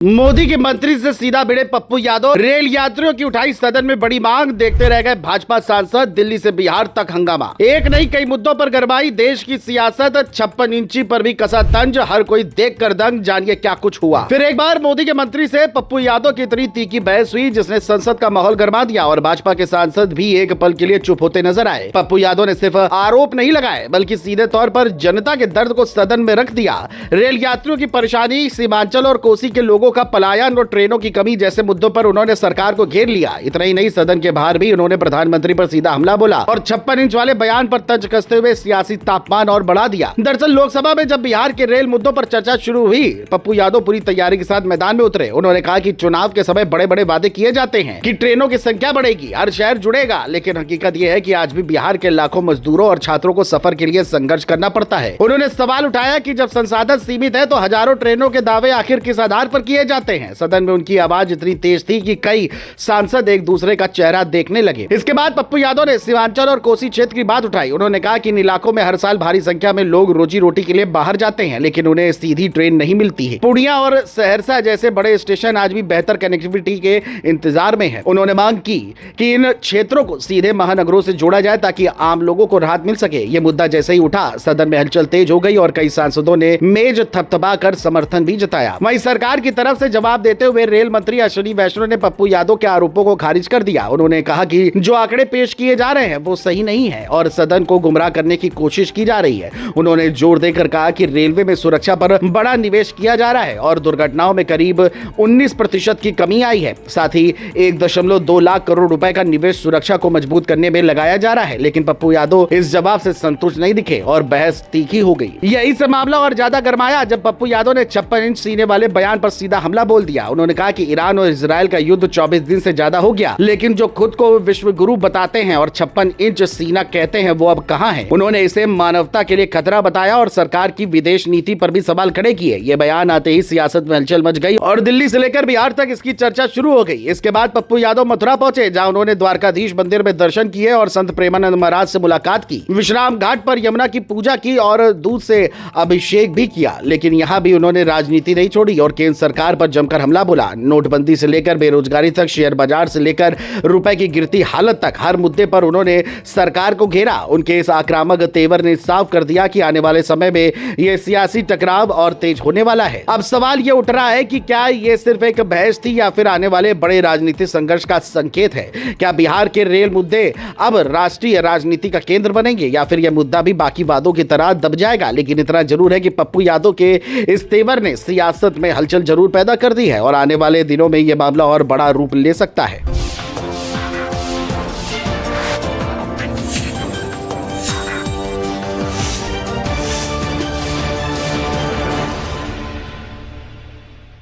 मोदी के मंत्री से सीधा भिड़े पप्पू यादव। रेल यात्रियों की उठाई सदन में बड़ी मांग, देखते रह गए भाजपा सांसद। दिल्ली से बिहार तक हंगामा। एक नहीं कई मुद्दों पर गरमाई देश की सियासत। 56 इंची पर भी कसा तंज, हर कोई देख कर दंग। जानिए क्या कुछ हुआ। फिर एक बार मोदी के मंत्री से पप्पू यादव की इतनी तीखी बहस हुई जिसने संसद का माहौल गरमा दिया और भाजपा के सांसद भी एक पल के लिए चुप होते नजर आए। पप्पू यादव ने सिर्फ आरोप नहीं लगाए बल्कि सीधे तौर पर जनता के दर्द को सदन में रख दिया। रेल यात्रियों की परेशानी, सीमांचल और कोसी के लोगों का पलायन और ट्रेनों की कमी जैसे मुद्दों पर उन्होंने सरकार को घेर लिया। इतना ही नहीं, सदन के बाहर भी उन्होंने प्रधानमंत्री पर सीधा हमला बोला और 56 इंच वाले बयान पर तंज कसते हुए सियासी तापमान और बढ़ा दिया। दरअसल लोकसभा में जब बिहार के रेल मुद्दों पर चर्चा शुरू हुई, पप्पू यादव पूरी तैयारी के साथ मैदान में उतरे। उन्होंने कहा कि चुनाव के समय बड़े बड़े वादे किए जाते हैं कि ट्रेनों की संख्या बढ़ेगी, हर शहर जुड़ेगा, लेकिन हकीकत यह है कि आज भी बिहार के लाखों मजदूरों और छात्रों को सफर के लिए संघर्ष करना पड़ता है। उन्होंने सवाल उठाया कि जब संसाधन सीमित है तो हजारों ट्रेनों के दावे आखिर किस आधार पर किए जाते हैं। सदन में उनकी आवाज इतनी तेज थी कि कई सांसद एक दूसरे का चेहरा देखने लगे। इसके बाद पप्पू यादव ने सीमांचल और कोसी क्षेत्र की बात उठाई। उन्होंने कहा कि इन इलाकों में हर साल भारी संख्या में लोग रोजी रोटी के लिए बाहर जाते हैं, लेकिन उन्हें सीधी ट्रेन नहीं मिलती है। पूर्णिया और सहरसा जैसे बड़े स्टेशन आज भी बेहतर कनेक्टिविटी के इंतजार में है। उन्होंने मांग की कि इन क्षेत्रों को सीधे महानगरों से जोड़ा जाए ताकि आम लोगों को राहत मिल सके। ये मुद्दा जैसे ही उठा, सदन में हलचल तेज हो गई और कई सांसदों ने मेज थपथपाकर समर्थन भी जताया। वहीं सरकार की तरफ से जवाब देते हुए रेल मंत्री अश्विनी वैष्णव ने पप्पू यादव के आरोपों को खारिज कर दिया। उन्होंने कहा कि जो आंकड़े पेश किए जा रहे हैं वो सही नहीं है और सदन को गुमराह करने की कोशिश की जा रही है। उन्होंने जोर देकर कहा कि रेलवे में सुरक्षा पर बड़ा निवेश किया जा रहा है और दुर्घटनाओं में करीब 19% की कमी आई है। साथ ही 1.2 लाख करोड़ रुपए का निवेश सुरक्षा को मजबूत करने में लगाया जा रहा है। लेकिन पप्पू यादव इस जवाब से संतुष्ट नहीं दिखे और बहस तीखी हो गई। यही से मामला और ज्यादा गरमाया जब पप्पू यादव ने 56 इंच सीने वाले बयान पर सीधा हमला बोल दिया। उन्होंने कहा कि ईरान और इजराइल का युद्ध 24 दिन से ज्यादा हो गया, लेकिन जो खुद को विश्व गुरु बताते हैं और 56 इंच सीना कहते हैं वो अब कहां है। उन्होंने इसे मानवता के लिए खतरा बताया और सरकार की विदेश नीति पर भी सवाल खड़े किए। ये बयान आते ही सियासत में हलचल मच गई और दिल्ली से लेकर बिहार तक इसकी चर्चा शुरू हो गई। इसके बाद पप्पू यादव मथुरा पहुंचे, जहां उन्होंने द्वारकाधीश मंदिर में दर्शन किए और संत प्रेमानंद महाराज से मुलाकात की। विश्राम घाट पर यमुना की पूजा की और दूध से अभिषेक भी किया। लेकिन यहाँ भी उन्होंने राजनीति नहीं छोड़ी और केंद्र सरकार पर जमकर हमला बोला। नोटबंदी से लेकर बेरोजगारी तक, शेयर बाजार से लेकर रुपए की गिरती हालत तक, हर मुद्दे पर उन्होंने सरकार को घेरा। उनके इस आक्रामक तेवर ने साफ कर दिया कि आने वाले समय में यह सियासी टकराव और तेज होने वाला है। अब सवाल यह उठ रहा है कि क्या ये सिर्फ एक बहस थी या फिर आने वाले बड़े राजनीतिक संघर्ष का संकेत है। क्या बिहार के रेल मुद्दे अब राष्ट्रीय राजनीति का केंद्र बनेंगे या फिर यह मुद्दा भी बाकी वादों की तरह दब जाएगा। लेकिन इतना जरूर है कि पप्पू यादव के इस तेवर ने सियासत में हलचल जरूर पैदा कर दी है और आने वाले दिनों में यह मामला और बड़ा रूप ले सकता है।